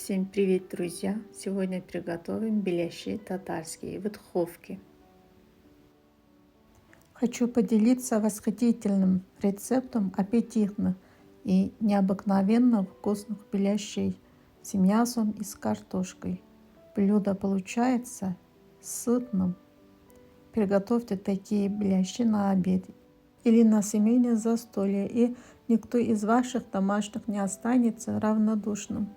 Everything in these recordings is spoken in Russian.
Всем привет, друзья! Сегодня приготовим беляши татарские в духовке. Хочу поделиться восхитительным рецептом аппетитных и необыкновенно вкусных беляшей с мясом и с картошкой. Блюдо получается сытным. Приготовьте такие беляши на обед или на семейное застолье, и никто из ваших домашних не останется равнодушным.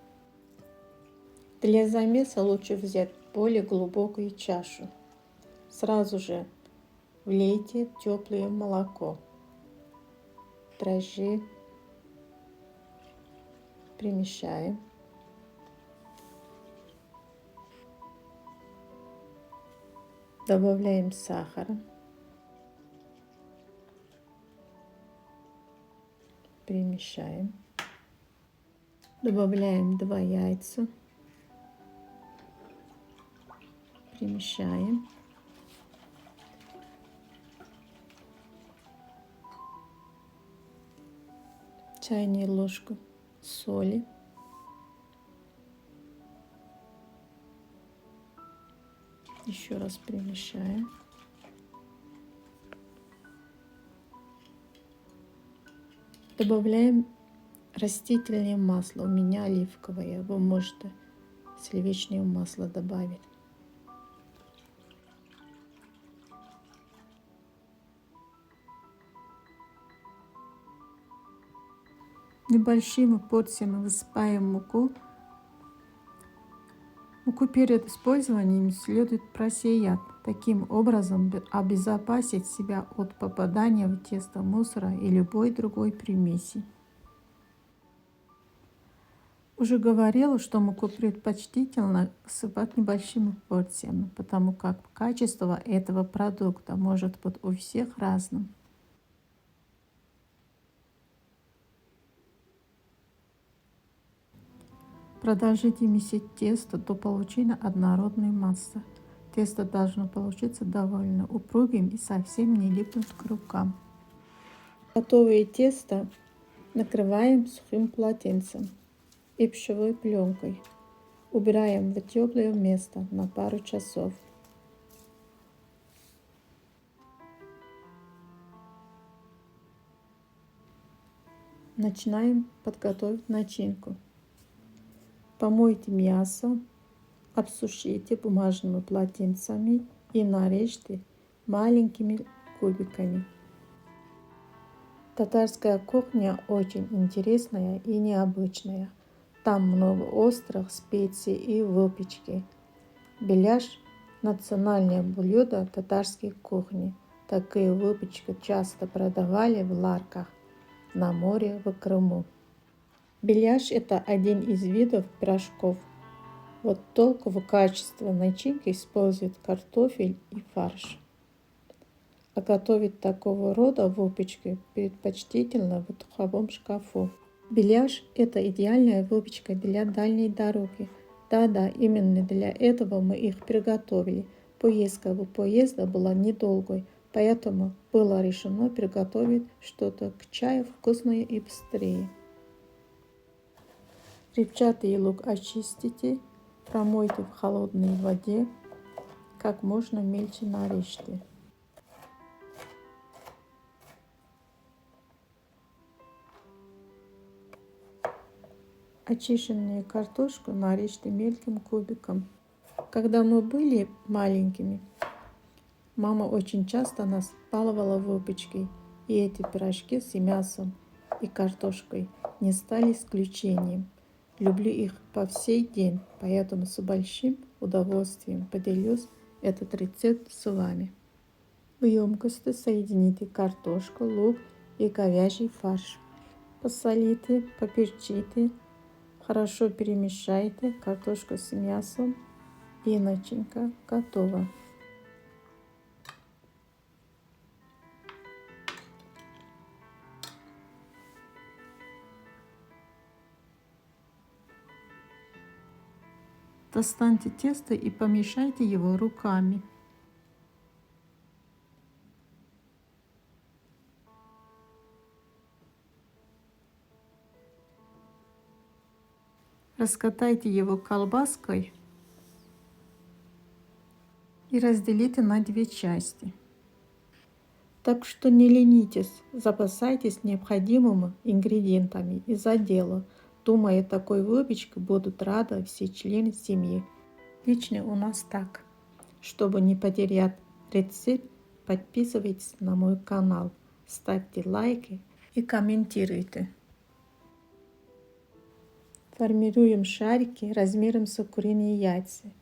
Для замеса лучше взять более глубокую чашу. Сразу же влейте теплое молоко, дрожжи, примешаем. Добавляем сахар, примешаем. Добавляем 2 яйца, примешаем. Чайную ложку соли. Еще раз примешаем. Добавляем растительное масло. У меня оливковое. Вы можете сливочное масло добавить. Небольшими порциями высыпаем муку. Муку перед использованием следует просеять. Таким образом обезопасить себя от попадания в тесто мусора и любой другой примеси. Уже говорила, что муку предпочтительно высыпать небольшими порциями, потому как качество этого продукта может быть у всех разным. Продолжите месить тесто до получения однородной массы. Тесто должно получиться довольно упругим и совсем не липнуть к рукам. Готовое тесто накрываем сухим полотенцем и пищевой пленкой. Убираем в теплое место на пару часов. Начинаем подготовить начинку. Помойте мясо, обсушите бумажными полотенцами и нарежьте маленькими кубиками. Татарская кухня очень интересная и необычная. Там много острых специй и выпечки. Беляш – национальное блюдо татарской кухни. Такие выпечки часто продавали в ларках на море в Крыму. Беляш – это один из видов пирожков. Вот только в качестве начинки используют картофель и фарш. А готовить такого рода выпечки предпочтительно в духовом шкафу. Беляш – это идеальная выпечка для дальней дороги. Да-да, именно для этого мы их приготовили. Поездка в поезда была недолгой, поэтому было решено приготовить что-то к чаю вкусное и быстрее. Репчатый лук очистите, промойте в холодной воде, как можно мельче нарежьте. Очищенную картошку нарежьте мелким кубиком. Когда мы были маленькими, мама очень часто нас баловала выпечкой, и эти пирожки с мясом и картошкой не стали исключением. Люблю их по сей день, поэтому с большим удовольствием поделюсь этот рецепт с вами. В емкости соедините картошку, лук и говяжий фарш. Посолите, поперчите, хорошо перемешайте картошку с мясом, и начинка готова. Достаньте тесто и помешайте его руками. Раскатайте его колбаской и разделите на две части. Так что не ленитесь, запасайтесь необходимыми ингредиентами и за дело. Думаю, такой выпечкой будут рады все члены семьи. Лично у нас так. Чтобы не потерять рецепт, подписывайтесь на мой канал, ставьте лайки и комментируйте. Формируем шарики размером с куриные яйца.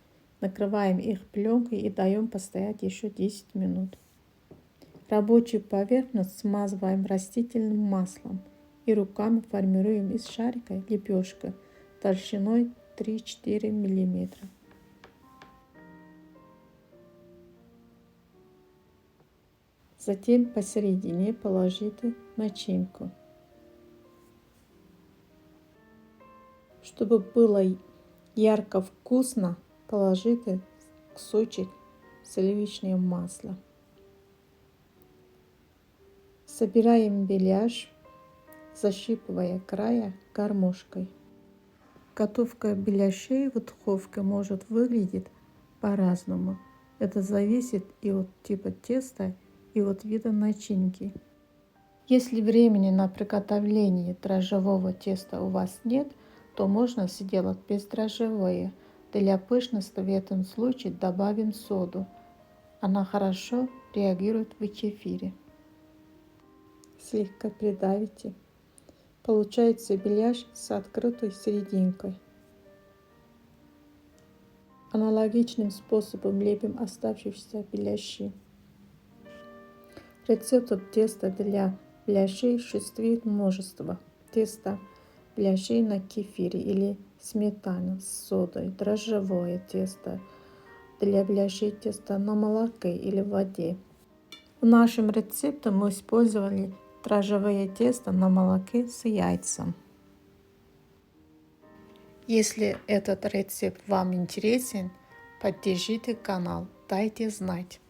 Накрываем их пленкой и даем постоять еще 10 минут. Рабочую поверхность смазываем растительным маслом и руками формируем из шарика лепешку толщиной 3-4 мм. Затем посередине положите начинку. Чтобы было ярко вкусно, положите кусочек сливочного масла. Собираем беляш, защипывая края гармошкой. Готовка беляшей в духовке может выглядеть по-разному. Это зависит и от типа теста, и от вида начинки. Если времени на приготовление дрожжевого теста у вас нет, то можно сделать бездрожжевое. Для пышности в этом случае добавим соду. Она хорошо реагирует в кефире. Слегка придавите. Получается беляш с открытой серединкой. Аналогичным способом лепим оставшиеся беляши. Рецептов теста для беляшей существует множество. Тесто беляшей на кефире или сметане с содой, дрожжевое тесто для беляшей теста на молоке или в воде. В нашем рецепте мы использовали дрожжевое тесто на молоке с яйцем. Если этот рецепт вам интересен, поддержите канал, дайте знать.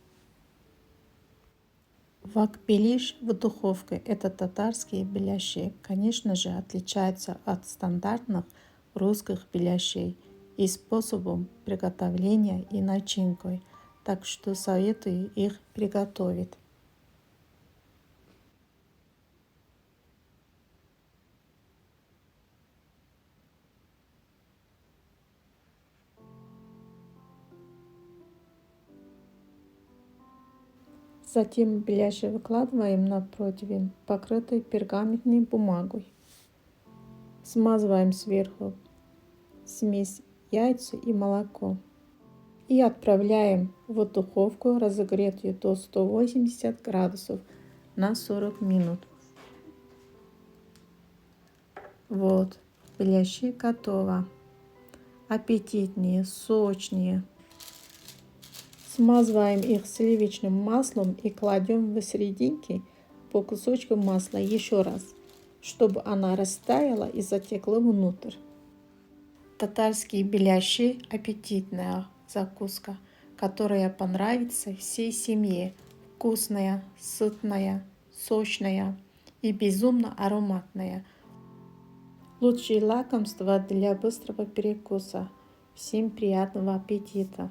Вак-беляш в духовке – это татарские беляши. Конечно же, отличаются от стандартных русских беляшей и способом приготовления и начинкой, так что советую их приготовить. Затем беляши выкладываем на противень, покрытый пергаментной бумагой. Смазываем сверху смесь яйца и молоко. И отправляем в духовку, разогретую до 180 градусов на 40 минут. Вот, беляши готово. Аппетитные, сочные. Смазываем их сливочным маслом и кладем в серединке по кусочку масла еще раз, чтобы она растаяла и затекла внутрь. Татарские беляши – аппетитная закуска, которая понравится всей семье. Вкусная, сытная, сочная и безумно ароматная. Лучшее лакомство для быстрого перекуса. Всем приятного аппетита!